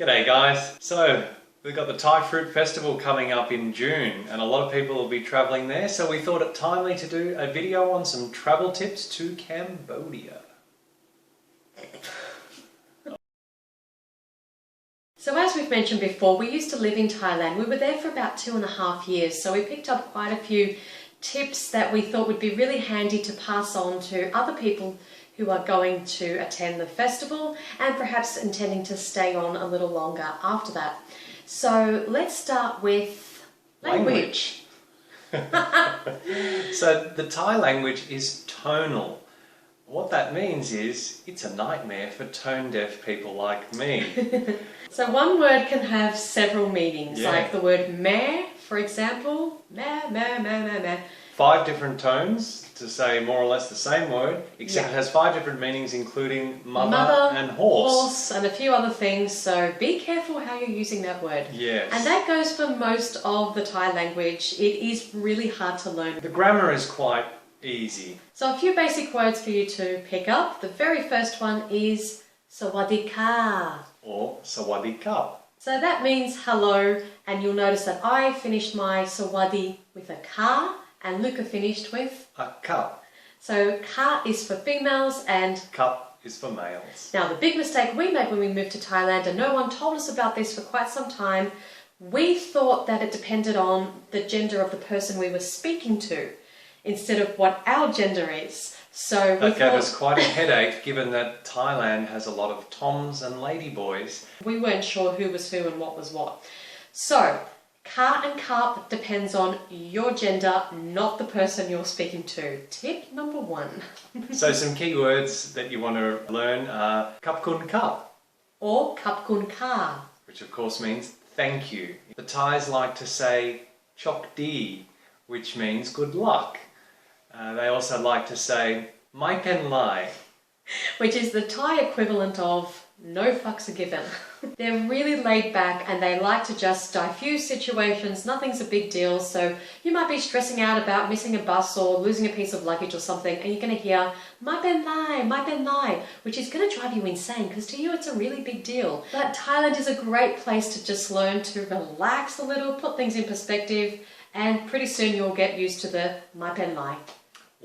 G'day guys. So we've got the Thai Fruit Festival coming up in June and a lot of people will be travelling there, so we thought it timely to do a video on some travel tips to Cambodia. So as we've mentioned before, we used to live in Thailand. We were there for about 2.5 years, so we picked up quite a few tips that we thought would be really handy to pass on to other people who are going to attend the festival and perhaps intending to stay on a little longer after that. So let's start with language. So the Thai language is tonal. What that means is it's a nightmare for tone-deaf people like me. So one word can have several meanings, Yeah. like the word meh, for example. Meh, meh, meh, meh, meh. 5 different tones to say more or less the same word, except Yeah. it has 5 different meanings, including mother and horse. And a few other things, so be careful how you're using that word. Yes. And that goes for most of the Thai language. It is really hard to learn. The grammar is quite easy. So a few basic words for you to pick up. The very first one is Sawadika. Or sawadee cup. So that means hello, and you'll notice that I finished my sawadi with a ka, and Luca finished with A cup. So ka is for females, and Cup is for males. now the big mistake we made when we moved to Thailand, and no one told us about this for quite some time, we thought that it depended on the gender of the person we were speaking to, instead of what our gender is. So That gave us quite a headache, given that Thailand has a lot of toms and ladyboys. we weren't sure who was who and what was what. So ka and cup depends on your gender, not the person you're speaking to. Tip number 1. So some key words that you want to learn are cup kun cup, Or cup kun ka. which of course means thank you. The Thais like to say chok di, which means good luck. They also like to say mai pen lai. Which is the Thai equivalent of no fucks are given. They're really laid back and they like to just diffuse situations. Nothing's a big deal. So you might be stressing out about missing a bus or losing a piece of luggage or something, and you're going to hear mai pen lai, which is going to drive you insane because to you it's a really big deal. But Thailand is a great place to just learn to relax a little, put things in perspective, and pretty soon you'll get used to the mai pen lai.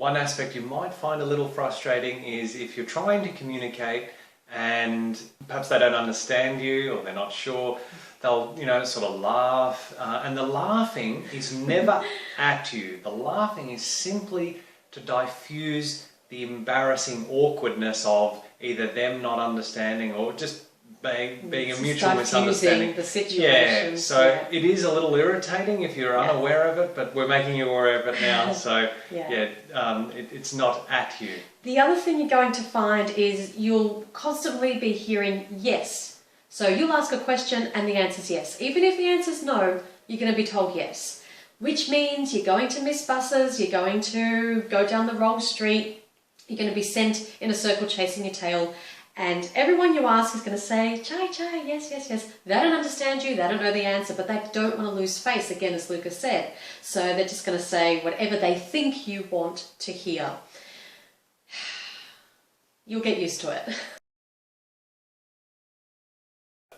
One aspect you might find a little frustrating is if you're trying to communicate and perhaps they don't understand you or they're not sure, they'll, sort of laugh. And the laughing is never at you. The laughing is simply to diffuse the embarrassing awkwardness of either them not understanding or just being a mutual misunderstanding. The situation. Yeah, so it is a little irritating if you're unaware of it, but we're making you aware of it now, so it's not at you. The other thing you're going to find is you'll constantly be hearing yes. So you'll ask a question and the answer's yes. Even if the answer's no, you're going to be told yes. Which means you're going to miss buses, you're going to go down the wrong street, you're going to be sent in a circle chasing your tail. And everyone you ask is going to say, chai, chai, yes, yes, yes. They don't understand you, they don't know the answer, but they don't want to lose face, again, as Lucas said. So they're just going to say whatever they think you want to hear. You'll get used to it.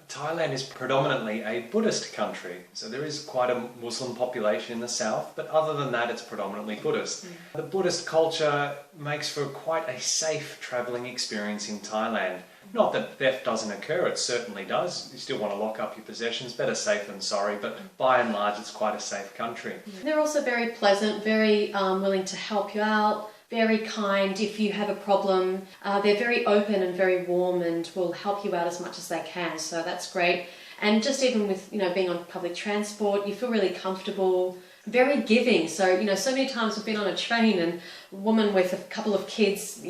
Thailand is predominantly a Buddhist country, so there is quite a Muslim population in the south, but other than that it's predominantly Buddhist. The Buddhist culture makes for quite a safe travelling experience in Thailand. Not that theft doesn't occur, it certainly does. You still want to lock up your possessions, better safe than sorry, but by and large it's quite a safe country. They're also very pleasant, very willing to help you out. Very kind if you have a problem. They're very open and very warm and will help you out as much as they can, so that's great. And just even with being on public transport, you feel really comfortable, very giving. So so many times we've been on a train and a woman with a couple of kids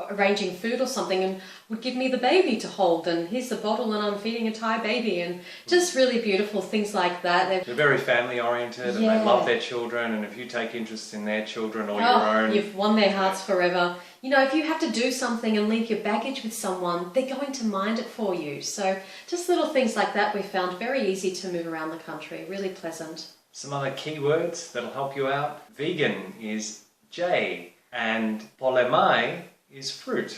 arranging food or something and would give me the baby to hold, and here's the bottle and I'm feeding a Thai baby, and just really beautiful things like that. They're very family oriented and they love their children, and if you take interest in their children or your own, you've won their hearts forever. If you have to do something and leave your baggage with someone, they're going to mind it for you. So just little things like that we found very easy to move around the country, really pleasant. Some other keywords that'll help you out. Vegan is J, and polemai is fruit.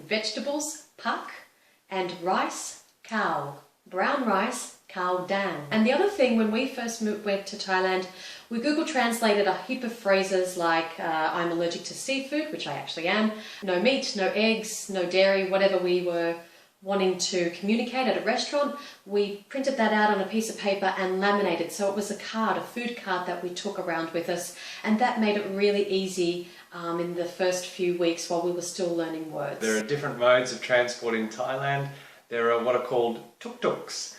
Vegetables, pak, and rice, cow. brown rice, khao dan. And the other thing, when we first went to Thailand, we Google translated a heap of phrases like I'm allergic to seafood, which I actually am, no meat, no eggs, no dairy, whatever we were wanting to communicate at a restaurant. We printed that out on a piece of paper and laminated, so it was a card, a food card that we took around with us, and that made it really easy in the first few weeks while we were still learning words. There are different modes of transport in Thailand. There are what are called tuk-tuks,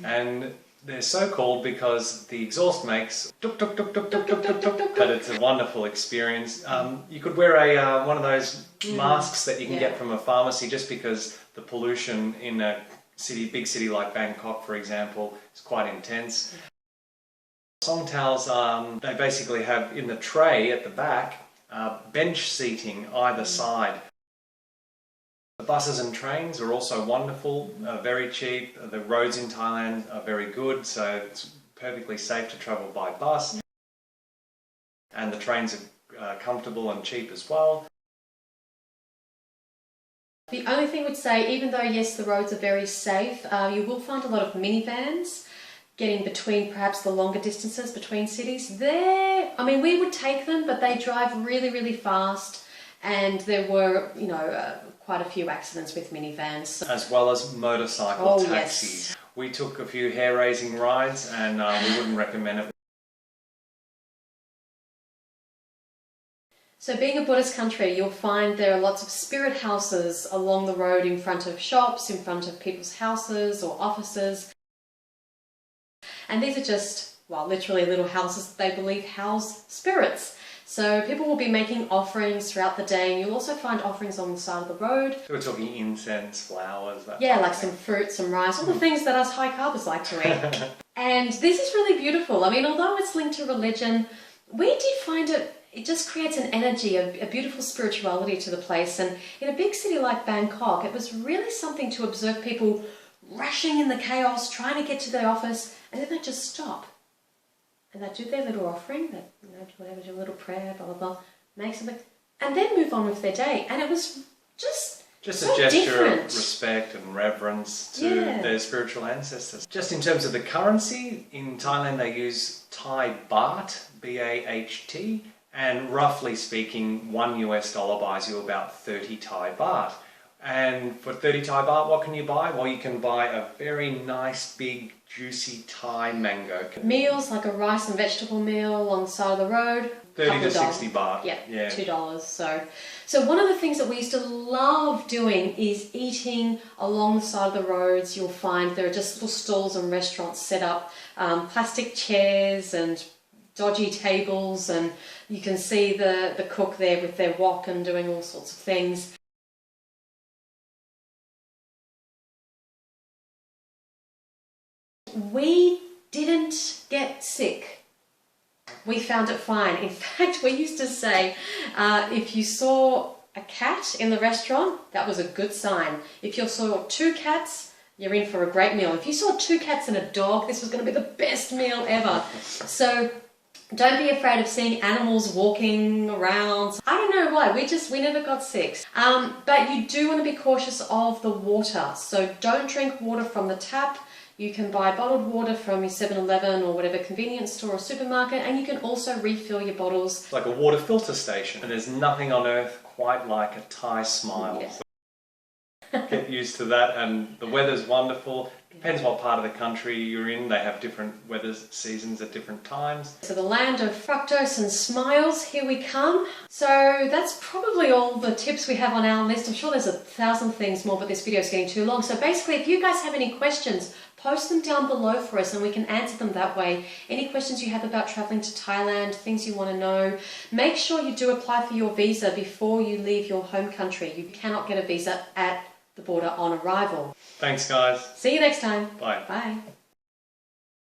and they're so called because the exhaust makes tuk tuk tuk tuk tuk tuk tuk tuk, but it's a wonderful experience. You could wear a one of those masks that you can get from a pharmacy, just because the pollution in a big city like Bangkok, for example, is quite intense. Songthaels, they basically have in the tray at the back bench seating either side. The buses and trains are also wonderful, very cheap. The roads in Thailand are very good, so it's perfectly safe to travel by bus. And the trains are comfortable and cheap as well. The only thing I would say, even though yes, the roads are very safe, you will find a lot of minivans getting between perhaps the longer distances between cities. I mean, we would take them, but they drive really, really fast. And there were, you know, quite a few accidents with minivans. As well as motorcycle taxis. Yes. We took a few hair-raising rides, and we wouldn't recommend it. So being a Buddhist country, you'll find there are lots of spirit houses along the road in front of shops, in front of people's houses or offices. And these are just, well, literally little houses that they believe house spirits. So people will be making offerings throughout the day, and you'll also find offerings on the side of the road. So we're talking incense, flowers, that yeah, type like of thing. some fruit, some rice, all the things that us high carbers like to eat. And this is really beautiful. I mean, although it's linked to religion, we did find it just creates an energy, a beautiful spirituality to the place. And in a big city like Bangkok, it was really something to observe people rushing in the chaos, trying to get to their office, and then they just stop. And they do their little offering, they, you know, whatever, do a little prayer, blah, blah, blah, make something, and then move on with their day. And it was just so a gesture different. of respect and reverence to their spiritual ancestors. Just in terms of the currency, in Thailand they use Thai baht, B-A-H-T, and roughly speaking, $1 buys you about 30 Thai baht. And for 30 Thai baht, what can you buy? Well, you can buy a very nice, big, juicy Thai mango. Meals, like a rice and vegetable meal along the side of the road. 30 to 60 baht. Yeah, $2. So one of the things that we used to love doing is eating along the side of the roads. You'll find there are just little stalls and restaurants set up, plastic chairs and dodgy tables, and you can see the cook there with their wok and doing all sorts of things. We didn't get sick. We found it fine. In fact, we used to say if you saw a cat in the restaurant, that was a good sign. If you saw 2 cats, you're in for a great meal. If you saw 2 cats and a dog, this was going to be the best meal ever. So don't be afraid of seeing animals walking around. I don't know why, we never got sick. But you do want to be cautious of the water. So don't drink water from the tap. You can buy bottled water from your 7-Eleven or whatever convenience store or supermarket, and you can also refill your bottles. It's like a water filter station, and there's nothing on earth quite like a Thai smile. Yes. Get used to that, and the weather's wonderful. Depends what part of the country you're in. They have different weather seasons at different times. So the land of fructose and smiles, here we come. So that's probably all the tips we have on our list. I'm sure there's 1,000 things more, but this video is getting too long. So basically, if you guys have any questions, post them down below for us and we can answer them that way. Any questions you have about traveling to Thailand, things you want to know, make sure you do apply for your visa before you leave your home country. You cannot get a visa at the border on arrival. Thanks, guys. See you next time. Bye. Bye.